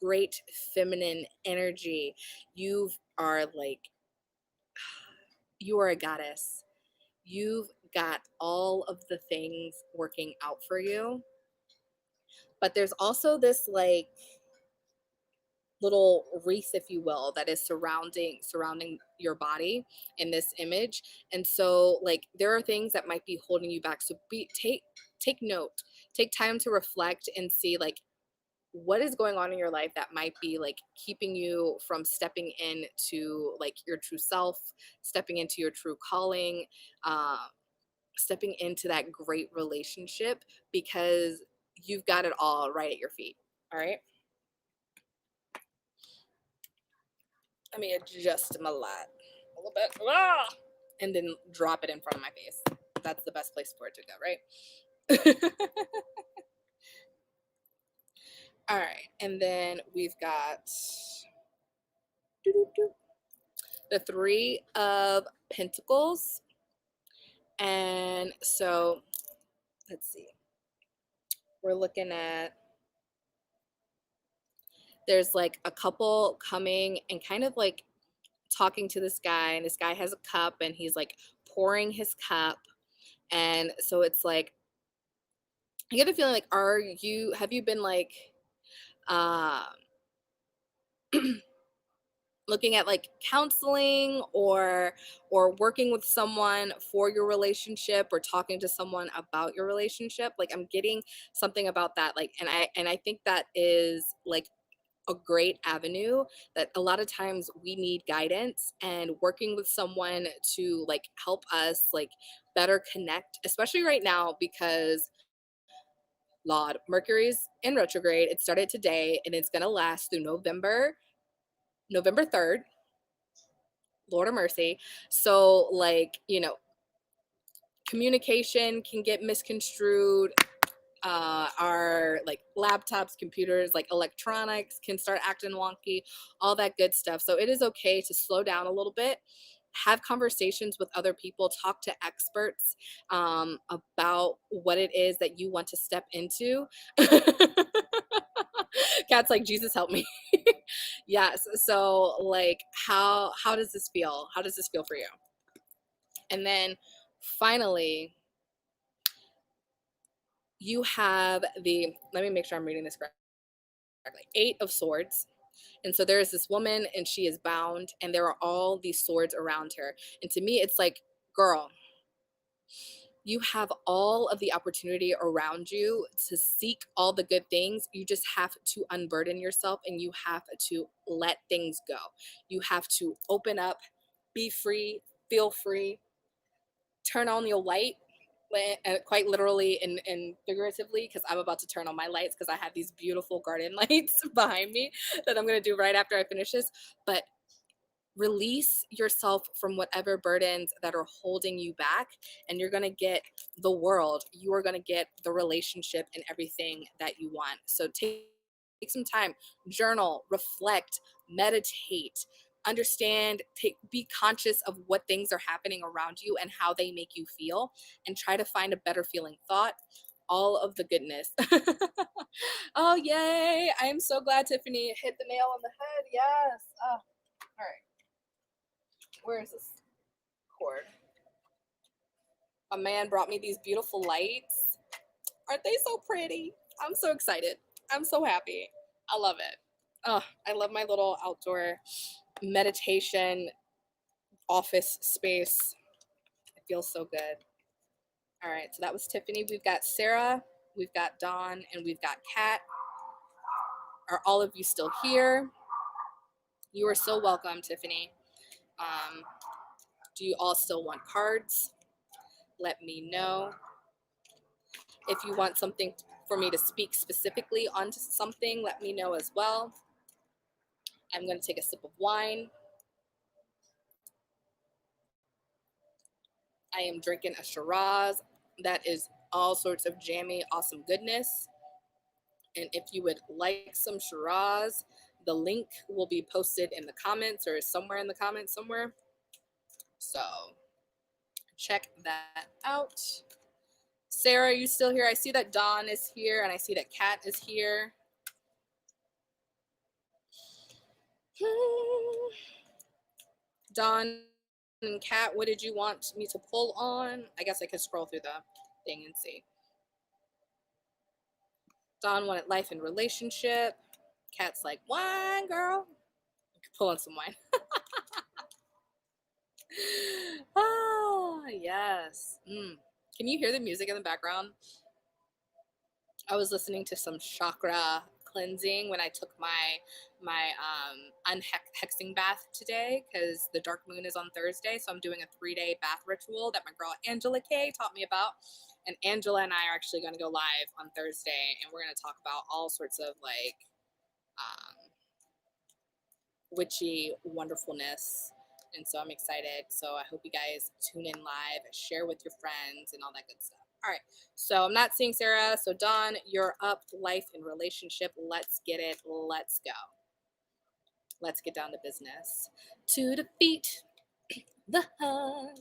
[SPEAKER 1] great feminine energy. You are like, you are a goddess. You've got all of the things working out for you. But there's also this like little wreath, if you will, that is surrounding your body in this image. And so like there are things that might be holding you back. So take note, take time to reflect and see like what is going on in your life that might be like keeping you from stepping into like your true self, stepping into your true calling, uh, stepping into that great relationship, because you've got it all right at your feet. All right. Let me adjust my light a little bit. Ah! And then drop it in front of my face. That's the best place for it to go, right? All right. And then we've got the Three of Pentacles. And so let's see. We're looking at, there's like a couple coming and kind of like talking to this guy, and this guy has a cup and he's like pouring his cup. And so it's like, I get the feeling like, have you been like, uh, looking at like counseling or working with someone for your relationship, or talking to someone about your relationship? Like I'm getting something about that. Like, and I think that is like a great avenue, that a lot of times we need guidance, and working with someone to like help us like better connect, especially right now, because Lord, Mercury's in retrograde. It started today and it's going to last through November 3rd. Lord of mercy. So like, communication can get misconstrued. Our like laptops, computers, like electronics can start acting wonky, all that good stuff. So it is okay to slow down a little bit, have conversations with other people, talk to experts about what it is that you want to step into. Cat's like, Jesus help me. Yes. So like, how does this feel? How does this feel for you? And then finally, you have let me make sure I'm reading this correctly. Eight of Swords. And so there is this woman and she is bound, and there are all these swords around her. And to me, it's like, girl, you have all of the opportunity around you to seek all the good things. You just have to unburden yourself, and you have to let things go. You have to open up, be free, feel free, turn on your light, quite literally and figuratively, because I'm about to turn on my lights because I have these beautiful garden lights behind me that I'm going to do right after I finish this. But release yourself from whatever burdens that are holding you back, and you're going to get the world. You are going to get the relationship and everything that you want. So take some time, journal, reflect, meditate, understand, be conscious of what things are happening around you and how they make you feel, and try to find a better feeling thought. All of the goodness. Oh, yay. I am so glad Tiffany hit the nail on the head. Yes. All right. Where is this cord? A man brought me these beautiful lights. Aren't they so pretty? I'm so excited. I'm so happy. I love it. Oh, I love my little outdoor meditation office space. It feels so good. All right, so that was Tiffany. We've got Sarah, we've got Dawn, and we've got Kat. Are all of you still here? You are so welcome, Tiffany. Do you all still want cards? let me know. If you want something for me to speak specifically onto something, let me know as well. I'm going to take a sip of wine. I am drinking a Shiraz that is all sorts of jammy, awesome goodness. And if you would like some Shiraz, the link will be posted in the comments or somewhere in the comments somewhere. So check that out. Sarah, are you still here? I see that Dawn is here and I see that Kat is here. Dawn and Kat, what did you want me to pull on? I guess I could scroll through the thing and see. Dawn wanted life and relationship. Kat's like, wine, girl. I could pull on some wine. Ah, yes. Can you hear the music in the background? I was listening to some chakra cleansing when I took my unhexing bath today because the dark moon is on Thursday. So I'm doing a 3-day bath ritual that my girl Angela Kay taught me about. And Angela and I are actually going to go live on Thursday, and we're going to talk about all sorts of like witchy wonderfulness. And so I'm excited. So I hope you guys tune in live, share with your friends, and all that good stuff. All right. So I'm not seeing Sarah. So Dawn, you're up. Life and relationship. Let's get it. Let's go. Let's get down to business. To defeat the Huns.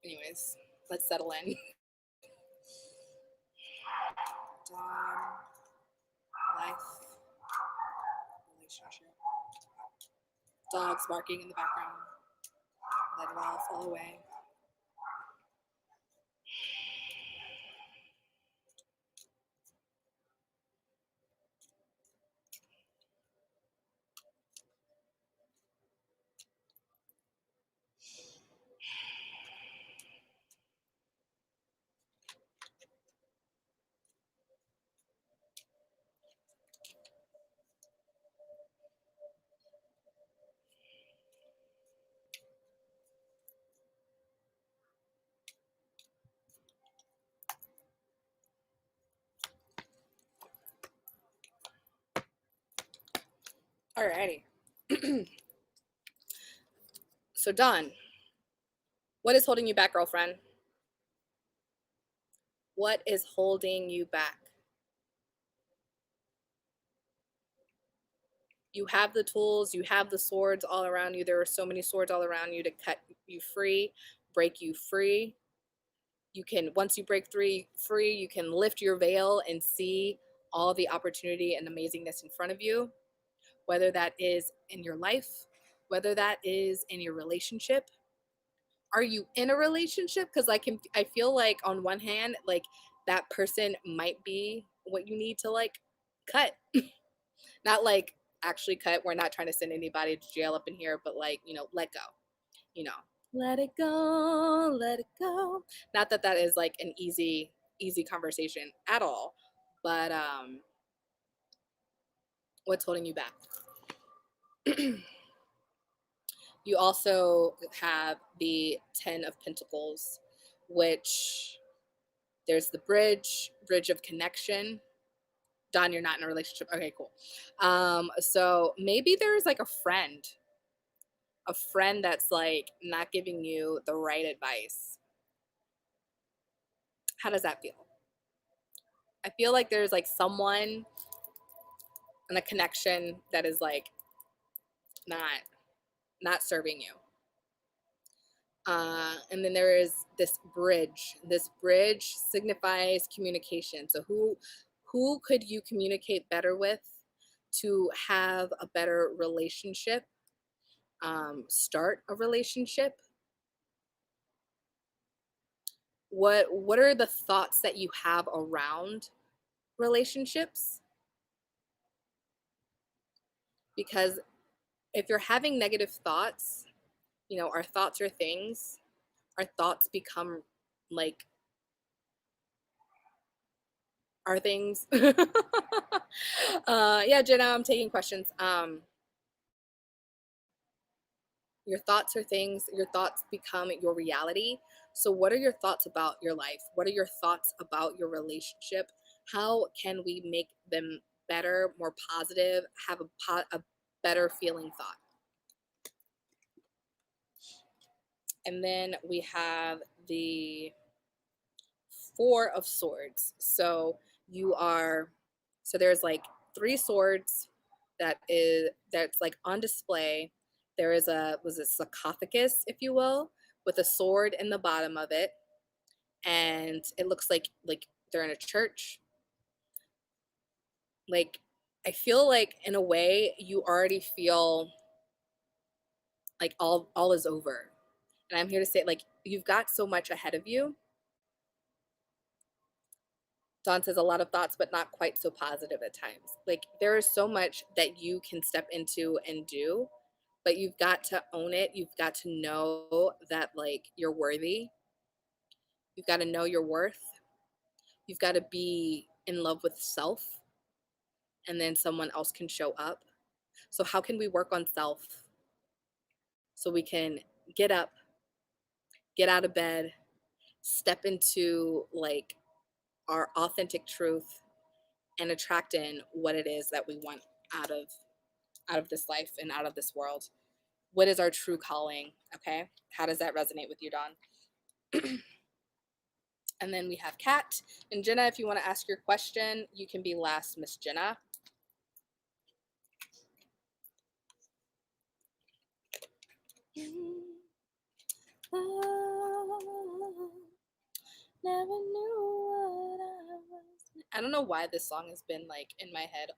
[SPEAKER 1] Anyways, let's settle in. Dawn, life, relationship. Dogs barking in the background. Let it all fall away. Alrighty. So Dawn, what is holding you back, girlfriend? What is holding you back? You have the tools, you have the swords all around you. There are so many swords all around you to cut you free, break you free. You can, once you break free, you can lift your veil and see all the opportunity and amazingness in front of you, whether that is in your life, whether that is in your relationship. Are you in a relationship? Because I feel like on one hand, like that person might be what you need to like cut. Not like actually cut. We're not trying to send anybody to jail up in here, but like, let go. You know, let it go, let it go. Not that that is like an easy conversation at all, but what's holding you back? You also have the 10 of Pentacles, which there's the bridge of connection. Don, you're not in a relationship. Okay, cool. So maybe there's like a friend that's like not giving you the right advice. How does that feel? I feel like there's like someone and a connection that is like not serving you. And then there is this bridge. This bridge signifies communication. So who could you communicate better with to have a better relationship? Start a relationship. What are the thoughts that you have around relationships? Because if you're having negative thoughts, our thoughts are things. Our thoughts become like our things. Yeah, Jenna, I'm taking questions. Your thoughts are things, your thoughts become your reality. So, what are your thoughts about your life? What are your thoughts about your relationship? How can we make them better, more positive, have a better feeling thought? And then we have the Four of Swords. So, you are, so there's like three swords that's like on display. There is a was a sarcophagus, if you will, with a sword in the bottom of it, and it looks like they're in a church. Like, I feel like in a way you already feel like all is over. And I'm here to say, like, you've got so much ahead of you. Dawn says a lot of thoughts, but not quite so positive at times. Like, there is so much that you can step into and do, but you've got to own it. You've got to know that, like, you're worthy. You've got to know your worth. You've got to be in love with self, and then someone else can show up. So, how can we work on self so we can get up, get out of bed, step into like our authentic truth, and attract in what it is that we want out of out of this life and out of this world? What is our true calling? Okay, how does that resonate with you, Dawn? And then we have Kat and Jenna. If you want to ask your question, you can be last, Miss Jenna. Oh, never knew what I was. I don't know why this song has been like in my head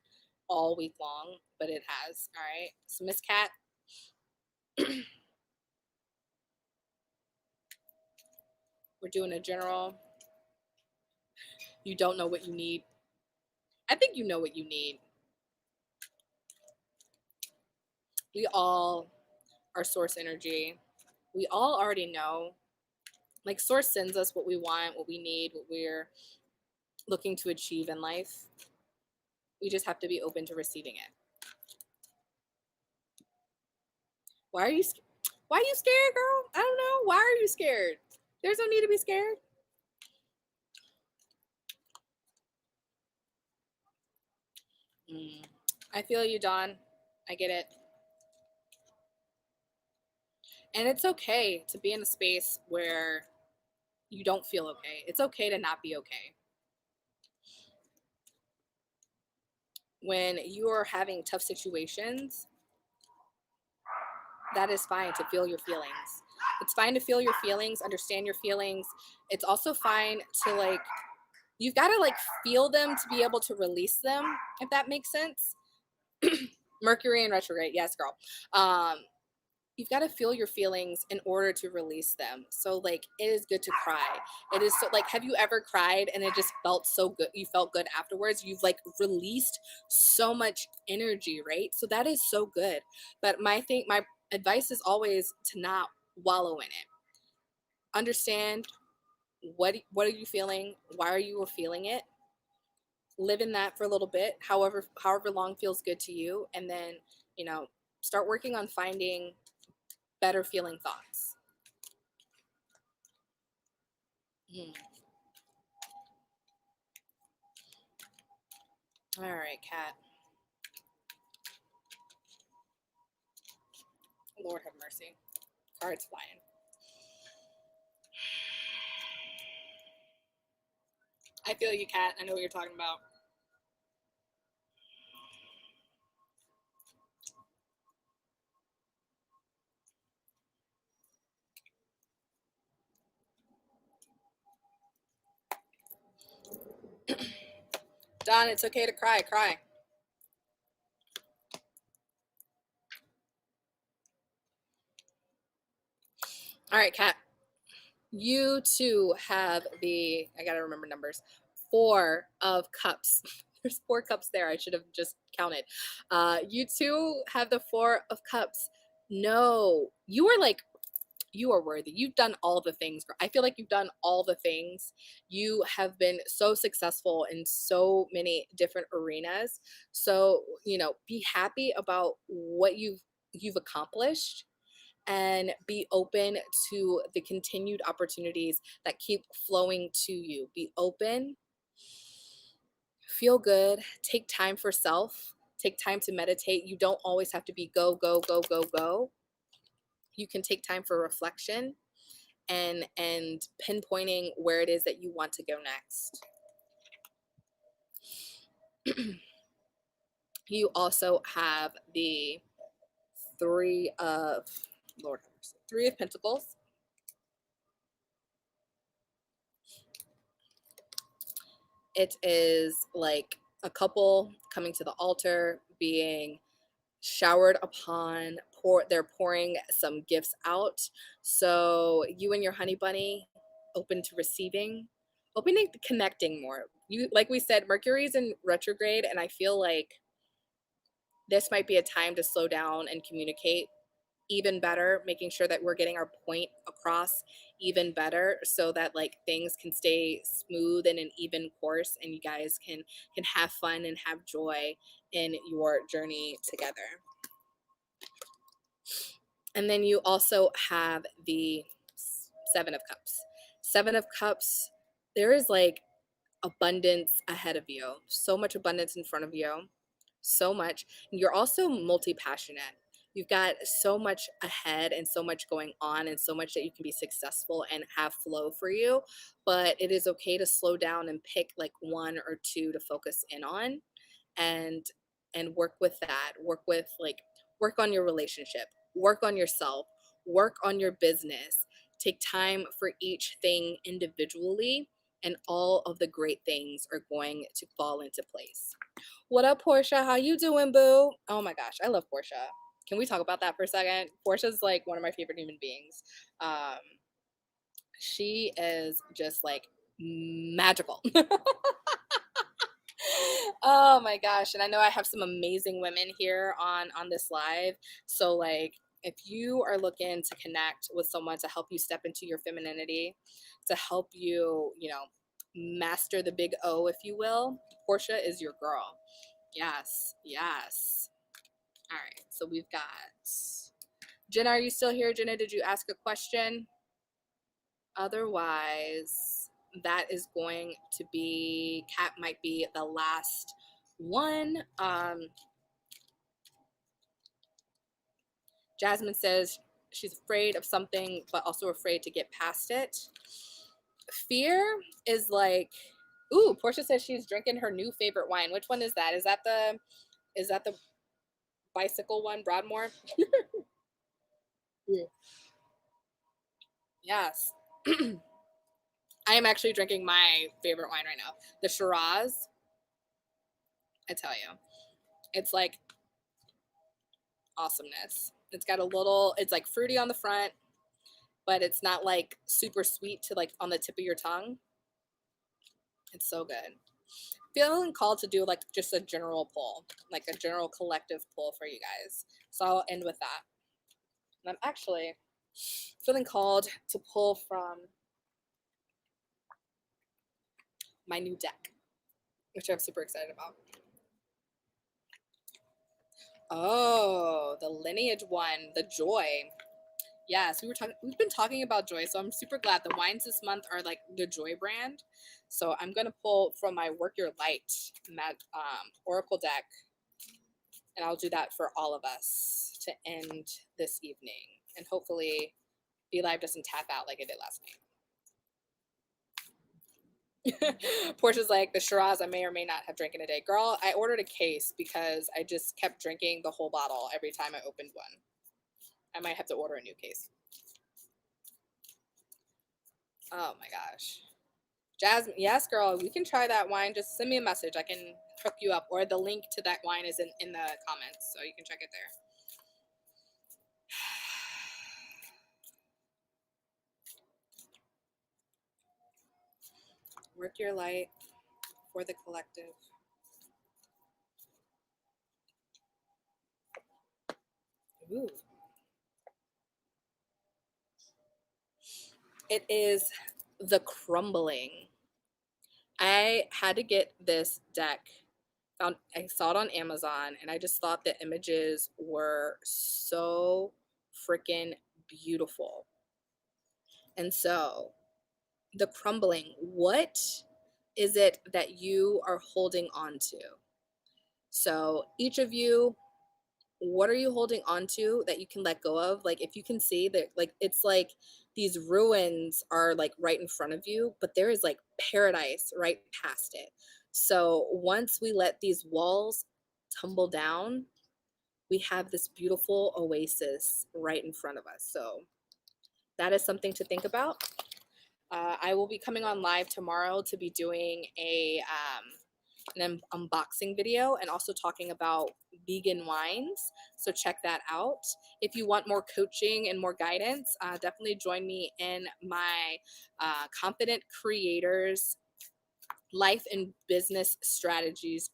[SPEAKER 1] all week long, but it has. All right. So, Miss Kat, we're doing a general. You don't know what you need. I think you know what you need. We all are source energy. We all already know. Like, source sends us what we want, what we need, what we're looking to achieve in life. We just have to be open to receiving it. Why are you why are you scared, girl? I don't know. Why are you scared? There's no need to be scared. I feel you, Dawn. I get it. And it's okay to be in a space where you don't feel okay. It's okay to not be okay. When you are having tough situations, that is fine to feel your feelings. It's fine to feel your feelings, understand your feelings. It's also fine to, like, you've got to like feel them to be able to release them, if that makes sense. Mercury in retrograde, yes, girl. You've got to feel your feelings in order to release them. So, like, it is good to cry. It is so, like, have you ever cried and it just felt so good? You felt good afterwards. You've like released so much energy, right? So that is so good. But my advice is always to not wallow in it. Understand what are you feeling? Why are you feeling it? Live in that for a little bit, however long feels good to you, and then, you know, start working on finding better feeling thoughts. Mm. All right, Kat. Lord have mercy. Cards flying. I feel you, Kat. I know what you're talking about. Don, it's okay to cry. Cry. All right, Kat. You too have I gotta remember numbers, 4 of Cups. There's 4 cups there. I should have just counted. You too have the 4 of Cups. No, you are worthy. You've done all the things. I feel like you've done all the things. You have been so successful in so many different arenas. So, be happy about what you've accomplished, and be open to the continued opportunities that keep flowing to you. Be open, feel good, take time for self, take time to meditate. You don't always have to be go, go, go, go, go. You can take time for reflection and pinpointing where it is that you want to go next. You also have the three of Lord, three of Pentacles. It is like a couple coming to the altar, being showered upon, they're pouring some gifts out. So you and your honey bunny open to receiving, open to connecting more. You, like we said, Mercury's in retrograde, and I feel like this might be a time to slow down and communicate even better, making sure that we're getting our point across even better, so that like things can stay smooth and an even course, and you guys can have fun and have joy in your journey together. And then you also have the Seven of Cups. Seven of Cups, there is like abundance ahead of you, so much abundance in front of you, so much. And you're also multi-passionate. You've got so much ahead and so much going on and so much that you can be successful and have flow for you. But it is okay to slow down and pick like one or two to focus in on, and work with that. Work on your relationship, work on yourself, work on your business. Take time for each thing individually, and all of the great things are going to fall into place. What up, Portia? How you doing, boo? Oh my gosh, I love Portia. Can we talk about that for a second? Portia's like one of my favorite human beings. She is just like magical. Oh my gosh. And I know I have some amazing women here on this live. So like if you are looking to connect with someone to help you step into your femininity, to help you, master the big O, if you will, Portia is your girl. Yes, yes. All right. So we've got Jenna. Are you still here? Jenna, did you ask a question? Otherwise, that is going to be, Kat might be the last one. Jasmine says she's afraid of something, but also afraid to get past it. Fear is like, ooh, Portia says she's drinking her new favorite wine. Which one is that? Is that the bicycle one, Broadmoor? Yes. I am actually drinking my favorite wine right now, the Shiraz. I tell you, it's like awesomeness. It's got a little, it's like fruity on the front, but it's not like super sweet to like on the tip of your tongue. It's so good. Feeling called to do like just a general pull, like a general collective pull for you guys. So I'll end with that. And I'm actually feeling called to pull from my new deck, which I'm super excited about. Oh, the lineage one, the joy. Yes, we've been talking about joy, so I'm super glad the wines this month are like the joy brand. So I'm gonna pull from my Work Your Light Oracle deck, and I'll do that for all of us to end this evening, and hopefully Be Live doesn't tap out like it did last night. Portia's like, the Shiraz I may or may not have drank in a day. Girl, I ordered a case because I just kept drinking the whole bottle every time I opened one. I might have to order a new case. Oh my gosh. Jasmine, yes, girl, we can try that wine. Just send me a message. I can hook you up. Or the link to that wine is in the comments, so you can check it there. Work your light for the collective. Ooh. It is the Crumbling. I had to get this deck. I saw it on Amazon, and I just thought the images were so freaking beautiful. And so the crumbling, what is it that you are holding on to? So each of you, what are you holding on to that you can let go of? Like if you can see that, like it's like these ruins are like right in front of you, but there is like paradise right past it. So once we let these walls tumble down, we have this beautiful oasis right in front of us. So that is something to think about. I will be coming on live tomorrow to be doing an unboxing video and also talking about vegan wines. So check that out. If you want more coaching and more guidance, definitely join me in my Confident Creators Life and Business Strategies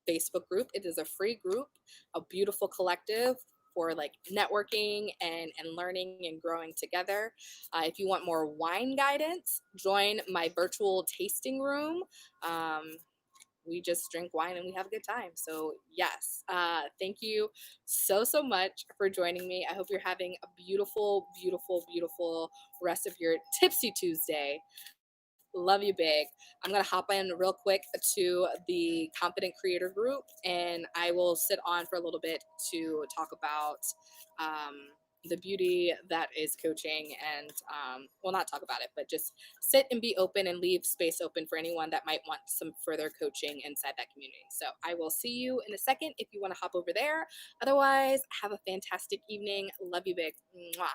[SPEAKER 1] Facebook group. It is a free group, a beautiful collective for like networking and learning and growing together. If you want more wine guidance, join my virtual tasting room. We just drink wine and we have a good time. So yes, thank you so much for joining me. I hope you're having a beautiful, beautiful, beautiful rest of your Tipsy Tuesday. Love you big. I'm going to hop in real quick to the Confident Creator group and I will sit on for a little bit to talk about um, the beauty that is coaching and, well, not talk about it, but just sit and be open and leave space open for anyone that might want some further coaching inside that community. So I will see you in a second if you want to hop over there. Otherwise, have a fantastic evening. Love you big. Mwah.